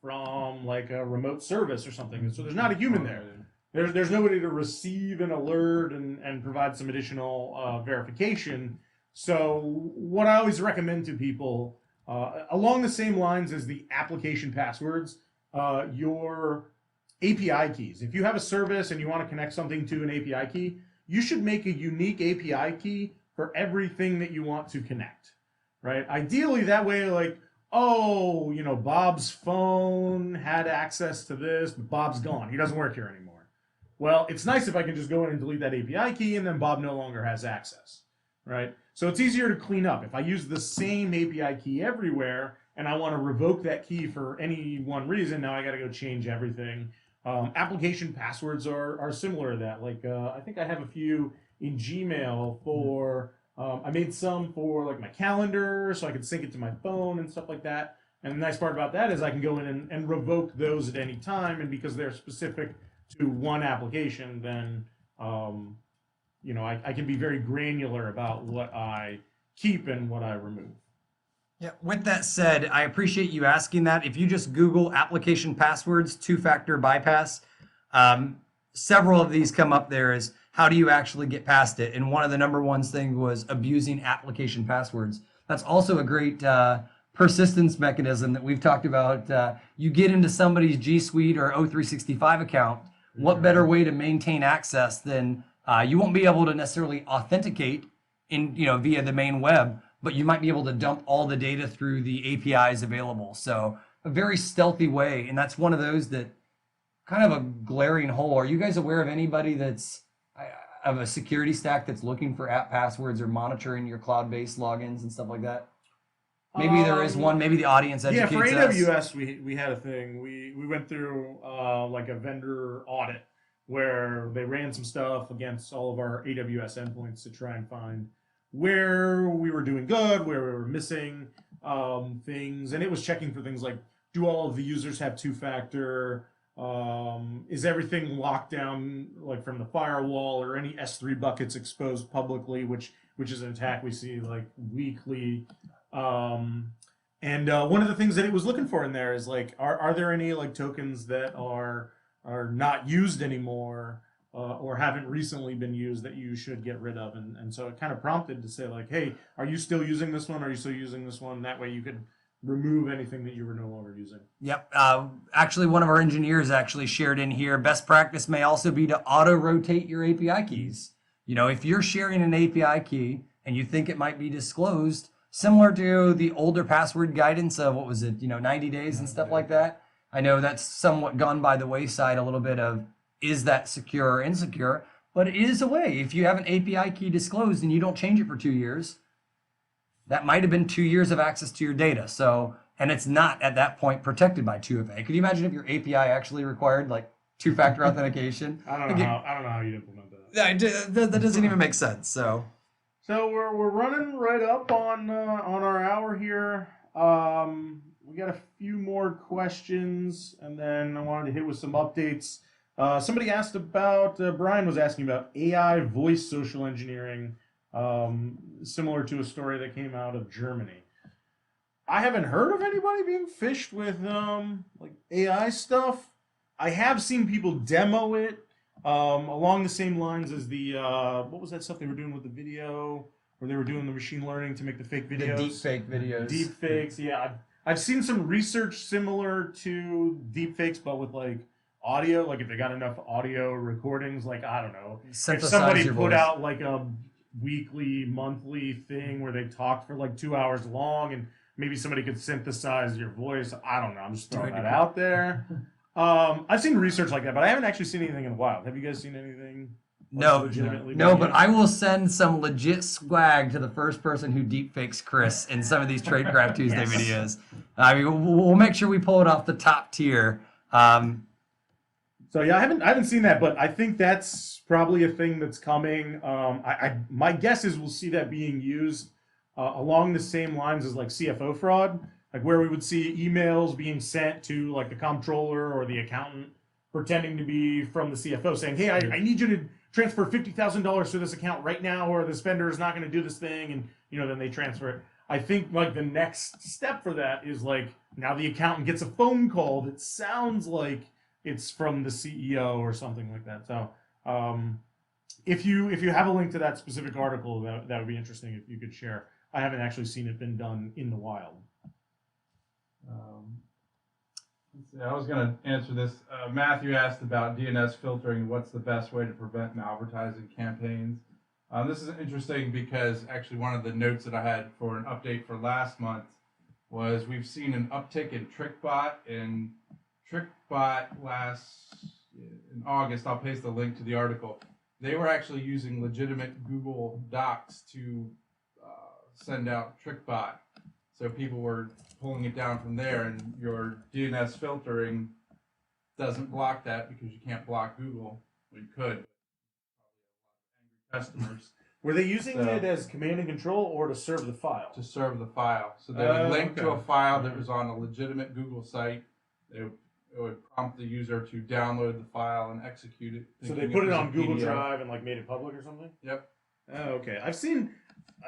from like a remote service or something, so there's not a human there. There's nobody to receive an alert and provide some additional verification. So what I always recommend to people, along the same lines as the application passwords, your API keys. If you have a service and you want to connect something to an API key, you should make a unique API key for everything that you want to connect, right? Ideally, that way, like, oh, Bob's phone had access to this, but Bob's gone. He doesn't work here anymore. Well, it's nice if I can just go in and delete that API key and then Bob no longer has access, right? So it's easier to clean up. If I use the same API key everywhere and I want to revoke that key for any one reason, now I got to go change everything. Application passwords are similar to that. Like I think I have a few in Gmail for, I made some for like my calendar so I could sync it to my phone and stuff like that. And the nice part about that is I can go in and revoke those at any time. And because they're specific to one application, then I can be very granular about what I keep and what I remove. Yeah, with that said, I appreciate you asking that. If you just Google application passwords, two-factor bypass, several of these come up there as how do you actually get past it? And one of the number one things was abusing application passwords. That's also a great persistence mechanism that we've talked about. You get into somebody's G Suite or O365 account, what better way to maintain access than you won't be able to necessarily authenticate via the main web, but you might be able to dump all the data through the APIs available. So a very stealthy way, and that's one of those that kind of a glaring hole. Are you guys aware of anybody that's of a security stack that's looking for app passwords or monitoring your cloud-based logins and stuff like that? Maybe there is one. Maybe the audience educates us. Yeah, for AWS, we had a thing. We went through like a vendor audit where they ran some stuff against all of our AWS endpoints to try and find where we were doing good, where we were missing things. And it was checking for things like, do all of the users have two-factor? Is everything locked down like from the firewall, or any S3 buckets exposed publicly, which is an attack we see like weekly. And one of the things that it was looking for in there is like, are there any like tokens that are not used anymore or haven't recently been used that you should get rid of? And so it kind of prompted to say like, hey, are you still using this one? Are you still using this one? That way you could remove anything that you were no longer using. Yep. Actually, one of our engineers actually shared in here, best practice may also be to auto-rotate your API keys. If you're sharing an API key and you think it might be disclosed, similar to the older password guidance of, 90 days and stuff like that. I know that's somewhat gone by the wayside a little bit of, is that secure or insecure? But it is a way. If you have an API key disclosed and you don't change it for 2 years, that might have been 2 years of access to your data. So, and it's not at that point protected by 2FA. Could you imagine if your API actually required like two-factor authentication? I don't know how you'd implement that. That doesn't even make sense. So we're running right up on our hour here. We got a few more questions, and then I wanted to hit with some updates. Somebody asked about Brian was asking about AI voice social engineering. Similar to a story that came out of Germany. I haven't heard of anybody being phished with like AI stuff. I have seen people demo it along the same lines as the what was that stuff they were doing with the video, where they were doing the machine learning to make the fake videos. The deep fake videos. Deep fakes, yeah. I've seen some research similar to deep fakes, but with like audio. Like if they got enough audio recordings, like I don't know, Synthesize if somebody your put voice. out like a weekly, monthly thing where they talked for like 2 hours long, and maybe somebody could synthesize your voice. I don't know. I'm just throwing that out there. I've seen research like that, but I haven't actually seen anything in the wild. Have you guys seen anything? Legitimately No, but I will send some legit swag to the first person who deepfakes Chris in some of these Tradecraft Tuesday videos. I mean, we'll make sure we pull it off the top tier. So yeah, I haven't seen that, but I think that's probably a thing that's coming. My guess is we'll see that being used along the same lines as like CFO fraud, like where we would see emails being sent to like the comptroller or the accountant pretending to be from the CFO saying, hey, I need you to transfer $50,000 to this account right now, or this vendor is not going to do this thing, and then they transfer it. I think like the next step for that is like now the accountant gets a phone call that sounds like it's from the CEO or something like that. So if you have a link to that specific article, that would be interesting if you could share. I haven't actually seen it been done in the wild. Let's see, I was going to answer this. Matthew asked about DNS filtering. What's the best way to prevent malvertising campaigns? This is interesting because actually one of the notes that I had for an update for last month was we've seen an uptick in TrickBot. And TrickBot in August, I'll paste the link to the article. They were actually using legitimate Google Docs to send out TrickBot. So people were pulling it down from there, and your DNS filtering doesn't block that because you can't block Google. Well, you could. Customers. Were they using it as command and control or to serve the file? To serve the file. So they would link to a file that was on a legitimate Google site. It would prompt the user to download the file and execute it. So they put it on Google Drive and like made it public or something? Yep. Oh, okay. I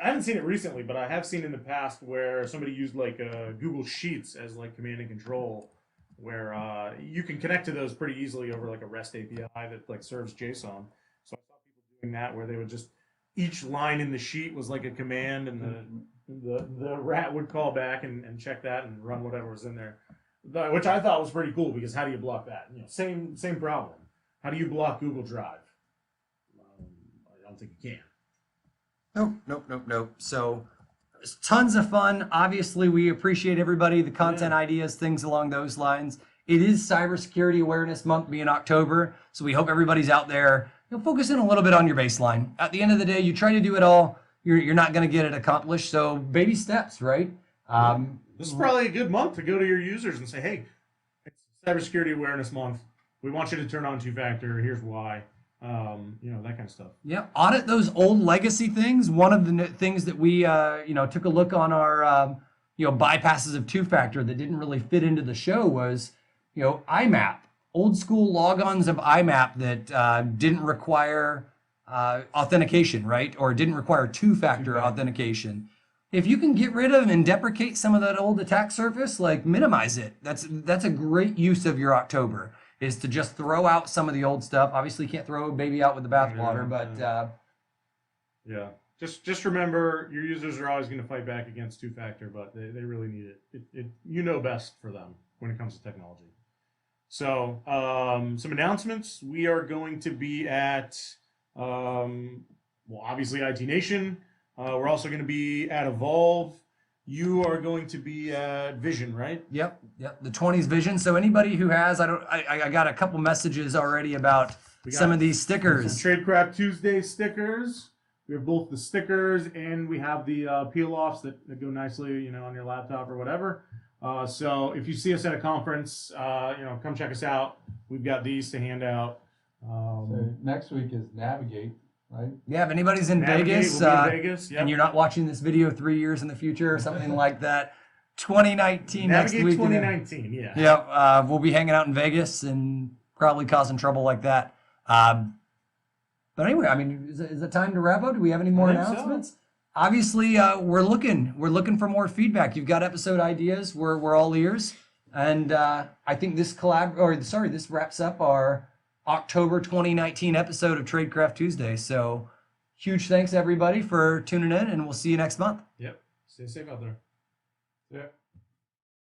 haven't seen it recently, but I have seen in the past where somebody used like Google Sheets as like command and control, where you can connect to those pretty easily over like a REST API that like serves JSON. So I saw people doing that where they would just each line in the sheet was like a command, and the rat would call back and check that and run whatever was in there, which I thought was pretty cool because how do you block that? Same problem. How do you block Google Drive? I don't think you can. Nope. So tons of fun. Obviously, we appreciate everybody, the content ideas, things along those lines. It is Cybersecurity Awareness Month being October, so we hope everybody's out there focusing a little bit on your baseline. At the end of the day, you try to do it all, you're not going to get it accomplished, so baby steps, right? This is probably a good month to go to your users and say, hey, it's Cybersecurity Awareness Month. We want you to turn on two-factor. Here's why. That kind of stuff. Yeah, audit those old legacy things. One of the things that we, took a look on our, bypasses of two-factor that didn't really fit into the show was, IMAP, old school logons of IMAP that didn't require authentication, right? Or didn't require two-factor authentication. If you can get rid of and deprecate some of that old attack surface, like minimize it. That's a great use of your October, is to just throw out some of the old stuff. Obviously, you can't throw a baby out with the bathwater, but yeah. Just remember, your users are always going to fight back against two-factor, but they really need it. You know best for them when it comes to technology. So, some announcements. We are going to be at, obviously IT Nation. We're also going to be at Evolve. You are going to be at Vision, right? Yep, the 20s Vision. So anybody who has, I got a couple messages already about some of these stickers. Some Tradecraft Tuesday stickers. We have both the stickers and we have the peel-offs that go nicely, on your laptop or whatever. So if you see us at a conference, come check us out. We've got these to hand out. So next week is Navigate, right? Yeah, if anybody's in Navigate, Vegas, we'll be in Vegas, and you're not watching this video 3 years in the future or something like that, 2019 Navigate next week. 2019, yeah. Yeah, we'll be hanging out in Vegas and probably causing trouble like that. But anyway, I mean, is it time to wrap up? Do we have any more announcements? So. Obviously, we're looking for more feedback. You've got episode ideas. We're all ears, and I think this wraps up our October 2019 episode of Tradecraft Tuesday. So, huge thanks everybody for tuning in, and we'll see you next month. Yep. Stay safe out there. Yeah.